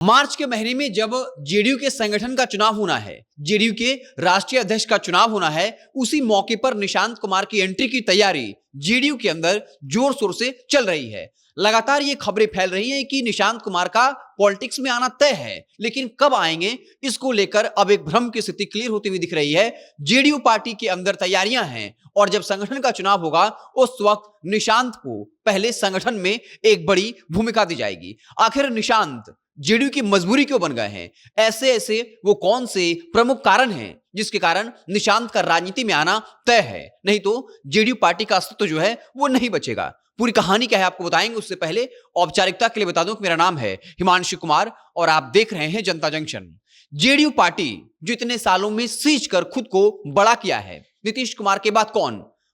मार्च के महीने में जब जेडीयू के संगठन का चुनाव होना है, जेडीयू के राष्ट्रीय अध्यक्ष का चुनाव होना है, उसी मौके पर निशांत कुमार की एंट्री की तैयारी जेडीयू के अंदर जोर शोर से चल रही है। लगातार ये खबरें फैल रही हैं कि निशांत कुमार का पॉलिटिक्स में आना तय है, लेकिन कब आएंगे इसको लेकर अब एक भ्रम की स्थिति क्लियर होती हुई दिख रही है। जेडीयू पार्टी के अंदर तैयारियां हैं और जब संगठन का चुनाव होगा उस वक्त निशांत को पहले संगठन में एक बड़ी भूमिका दी जाएगी। आखिर निशांत जेडीयू की मजबूरी क्यों बन गए हैं? ऐसे ऐसे वो कौन से प्रमुख कारण हैं जिसके कारण निशांत का राजनीति में आना तय है? नहीं तो जेडीयू पार्टी का अस्तित्व जो है वो नहीं बचेगा। पूरी कहानी क्या है आपको बताएंगे, उससे पहले औपचारिकता के लिए बता दूं कि मेरा नाम है हिमांशु कुमार और आप देख रहे हैं जनता जंक्शन। जेडीयू पार्टी जो इतने सालों में सींच कर खुद को बड़ा किया है, नीतीश कुमार के बाद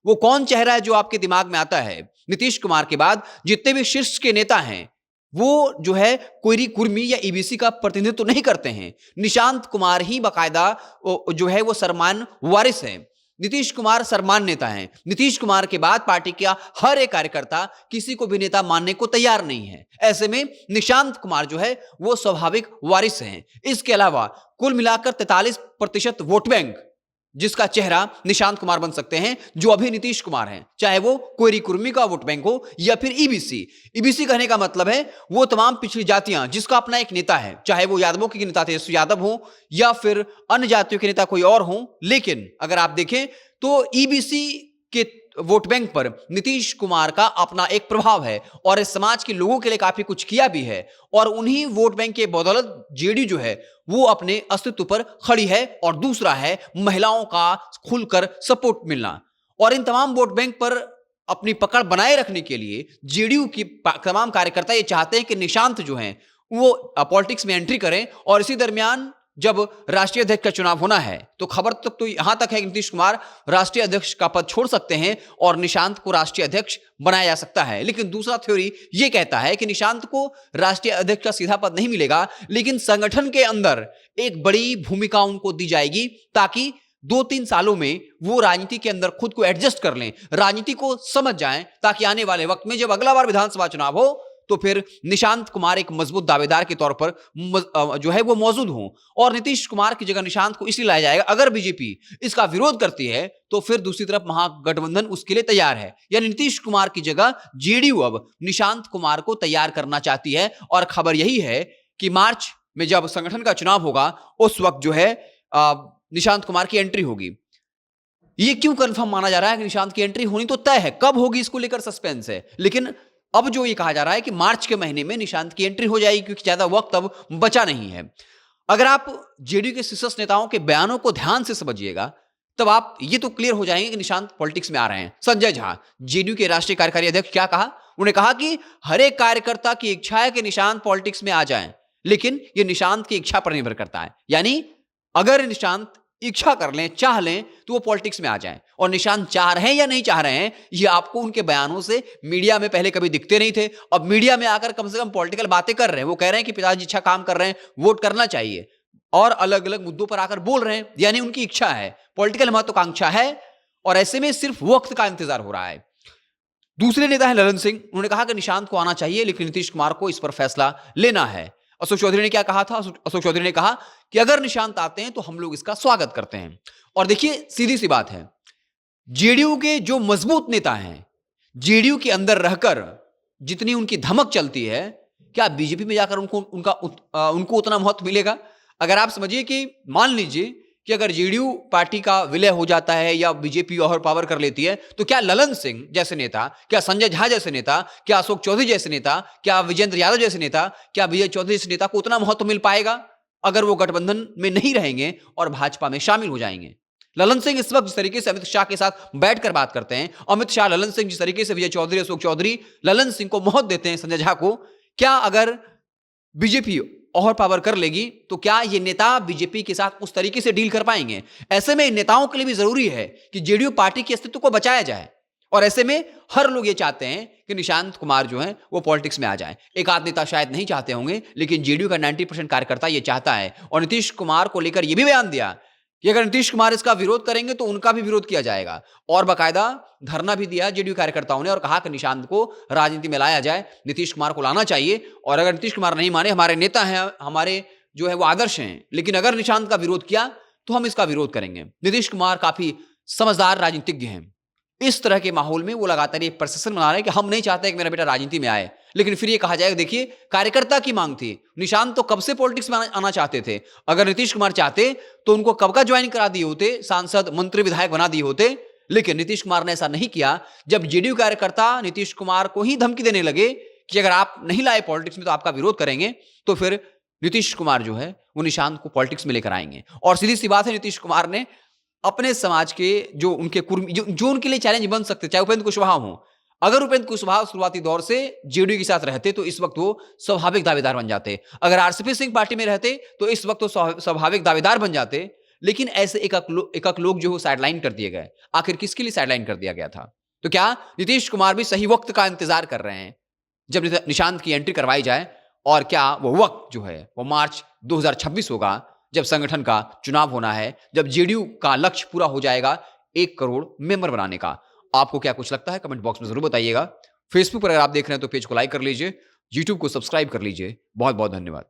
वो कौन चेहरा है जो आपके दिमाग में आता है? नीतीश कुमार के बाद जितने भी शीर्ष के नेता हैं वो जो है कोई कुर्मी या ईबीसी का प्रतिनिधित्व तो नहीं करते हैं। निशांत कुमार ही बाकायदा जो है वो सरमान वारिस है। नीतीश कुमार सरमान नेता हैं। नीतीश कुमार के बाद पार्टी का हर एक कार्यकर्ता किसी को भी नेता मानने को तैयार नहीं है। ऐसे में निशांत कुमार जो है वो स्वाभाविक वारिस हैं। इसके अलावा कुल मिलाकर 43% वोट बैंक जिसका चेहरा निशांत कुमार बन सकते हैं, जो अभी नीतीश कुमार हैं, चाहे वो कोयरी कुर्मी का वोट बैंक हो या फिर ईबीसी। ईबीसी कहने का मतलब है वो तमाम पिछड़ी जातियां जिसका अपना एक नेता है, चाहे वो यादवों के नेता तेजस्वी यादव हो या फिर अन्य जातियों के नेता कोई और हो। लेकिन अगर आप देखें तो ईबीसी के वोट बैंक पर नीतीश कुमार का अपना एक प्रभाव है और इस समाज के लोगों के लिए काफी कुछ किया भी है और उन्हीं वोट बैंक के बदौलत जेडीयू जो है वो अपने अस्तित्व पर खड़ी है। और दूसरा है महिलाओं का खुलकर सपोर्ट मिलना। और इन तमाम वोट बैंक पर अपनी पकड़ बनाए रखने के लिए जेडीयू की तमाम कार्यकर्ता ये चाहते हैं कि निशांत जो हैं वो पॉलिटिक्स में एंट्री करें। और इसी दरमियान जब राष्ट्रीय अध्यक्ष का चुनाव होना है तो खबर तक तो यहां तक है कि नीतीश कुमार राष्ट्रीय अध्यक्ष का पद छोड़ सकते हैं और निशांत को राष्ट्रीय अध्यक्ष बनाया जा सकता है। लेकिन दूसरा थ्योरी यह कहता है कि निशांत को राष्ट्रीय अध्यक्ष का सीधा पद नहीं मिलेगा, लेकिन संगठन के अंदर एक बड़ी भूमिका उनको दी जाएगी ताकि 2-3 सालों में वो राजनीति के अंदर खुद को एडजस्ट कर लें, राजनीति को समझ जाएं, ताकि आने वाले वक्त में जब अगला बार विधानसभा चुनाव हो तो फिर निशांत कुमार एक मजबूत दावेदार के तौर पर जो है वो मौजूद हों। और नीतीश कुमार की जगह निशांत को इसलिए लाया जाएगा, अगर बीजेपी इसका विरोध करती है तो फिर दूसरी तरफ महागठबंधन उसके लिए तैयार है। यानी नीतीश कुमार की जगह जेडीयू अब निशांत कुमार को तैयार करना चाहती है। और खबर यही है कि मार्च में जब संगठन का चुनाव होगा उस वक्त जो है निशांत कुमार की एंट्री होगी। ये क्यों कंफर्म माना जा रहा है कि निशांत की एंट्री होनी तो तय है, कब होगी इसको लेकर सस्पेंस है। लेकिन अब जो ये कहा जा रहा है कि मार्च के महीने में निशांत की एंट्री हो जाएगी, क्योंकि ज्यादा वक्त अब बचा नहीं है। अगर आप जेडीयू के शीर्ष नेताओं के बयानों को ध्यान से समझिएगा तब आप ये तो क्लियर हो जाएंगे कि निशांत पॉलिटिक्स में आ रहे हैं। संजय झा, जेडीयू के राष्ट्रीय कार्यकारी अध्यक्ष, क्या कहा? उन्होंने कहा कि हर एक कार्यकर्ता की इच्छा है कि निशांत पॉलिटिक्स में आ जाएं, लेकिन यह निशांत की इच्छा पर निर्भर करता है। यानी अगर निशांत इच्छा कर लें, चाह लें तो वो पॉलिटिक्स में आ जाएं। और निशांत चाह रहे हैं या नहीं चाह रहे हैं ये आपको उनके बयानों से मीडिया में पहले कभी दिखते नहीं थे। अब मीडिया में आकर कम से कम पॉलिटिकल बातें कर रहे हैं। वो कह रहे हैं कि पिताजी अच्छा काम कर रहे हैं, वोट करना चाहिए, और अलग अलग मुद्दों पर आकर बोल रहे हैं। यानी उनकी इच्छा है, पॉलिटिकल महत्वाकांक्षा है और ऐसे में सिर्फ वक्त का इंतजार हो रहा है। दूसरे नेता है ललन सिंह, उन्होंने कहा कि निशांत को आना चाहिए लेकिन नीतीश कुमार को इस पर फैसला लेना है। अशोक चौधरी ने क्या कहा था? अशोक चौधरी ने कहा कि अगर निशांत आते हैं तो हम लोग इसका स्वागत करते हैं। और देखिए सीधी सी बात है, जेडीयू के जो मजबूत नेता हैं, जेडीयू के अंदर रहकर जितनी उनकी धमक चलती है, क्या बीजेपी में जाकर उनको उतना महत्व मिलेगा? अगर आप समझिए कि मान लीजिए कि अगर जेडीयू पार्टी का विलय हो जाता है या बीजेपी ओवर पावर कर लेती है तो क्या ललन सिंह जैसे नेता, क्या संजय झा जैसे नेता, क्या अशोक चौधरी जैसे नेता, क्या विजेंद्र यादव जैसे नेता, क्या विजय चौधरी जैसे नेता को उतना महत्व मिल पाएगा अगर वो गठबंधन में नहीं रहेंगे और भाजपा में शामिल हो जाएंगे? ललन सिंह इस वक्त जिस तरीके से अमित शाह के साथ बैठकर बात करते हैं, अमित शाह ललन सिंह जिस तरीके से विजय चौधरी, अशोक चौधरी ललन सिंह को महत्व देते हैं, संजय झा को, क्या अगर बीजेपी ओवर पावर कर लेगी तो क्या ये नेता बीजेपी के साथ उस तरीके से डील कर पाएंगे? ऐसे में इन नेताओं के लिए भी जरूरी है कि जेडीयू पार्टी के अस्तित्व को बचाया जाए। और ऐसे में हर लोग ये चाहते हैं कि निशांत कुमार जो है वो पॉलिटिक्स में आ जाए। एक आध नेता शायद नहीं चाहते होंगे, लेकिन जेडीयू का 90% कार्यकर्ता ये चाहता है। और नीतीश कुमार को लेकर ये भी बयान दिया कि अगर नीतीश कुमार इसका विरोध करेंगे तो उनका भी विरोध किया जाएगा। और बाकायदा धरना भी दिया जेडीयू कार्यकर्ताओं ने और कहा कि निशांत को राजनीति में लाया जाए, नीतीश कुमार को लाना चाहिए। और अगर नीतीश कुमार नहीं माने, हमारे नेता हैं, हमारे जो है वो आदर्श हैं, लेकिन अगर निशांत का विरोध किया तो हम इसका विरोध करेंगे। नीतीश कुमार काफी समझदार राजनीतिज्ञ हैं। इस तरह के माहौल में वो लगातार ये प्रशासन बना रहे हैं कि हम नहीं चाहते कि मेरा बेटा राजनीति में आए, लेकिन फिर ये कहा जाएगा देखिए कार्यकर्ता की मांग थी, निशांत तो कब से पॉलिटिक्स में आना चाहते थे। अगर नीतीश कुमार चाहते तो उनको कब का ज्वाइन करा दिए होते, सांसद मंत्री विधायक बना दिए होते, लेकिन नीतीश कुमार ने ऐसा नहीं किया। जब जेडीयू कार्यकर्ता नीतीश कुमार को ही धमकी देने लगे कि अगर आप नहीं लाए पॉलिटिक्स में तो आपका विरोध करेंगे, तो फिर नीतीश कुमार जो है वो निशांत को पॉलिटिक्स में लेकर आएंगे। और सीधी सी बात है, नीतीश कुमार ने अपने समाज के जो उनके कुर्मी जो उनके लिए चैलेंज बन सकते, चाहे उपेंद्र कुशवाहा हो, अगर उपेंद्र कुशवाहा शुरुआती दौर से जेडीयू के साथ रहते तो इस वक्त वो स्वाभाविक दावेदार बन जाते। अगर आरसीपी सिंह पार्टी में रहते तो इस वक्त वो स्वाभाविक दावेदार बन जाते। लेकिन ऐसे एक लोग जो साइडलाइन कर दिए गए। आखिर किसके लिए साइडलाइन कर दिया गया था? तो क्या नीतीश कुमार भी सही वक्त का इंतजार कर रहे हैं जब निशांत की एंट्री करवाई जाए? और क्या वो वक्त जो है वो मार्च 2026 होगा, जब संगठन का चुनाव होना है, जब जेडीयू का लक्ष्य पूरा हो जाएगा 1 करोड़ मेंबर बनाने का? आपको क्या कुछ लगता है? कमेंट बॉक्स में जरूर बताइएगा। फेसबुक पर अगर आप देख रहे हैं तो पेज को लाइक कर लीजिए, यूट्यूब को सब्सक्राइब कर लीजिए। बहुत बहुत धन्यवाद।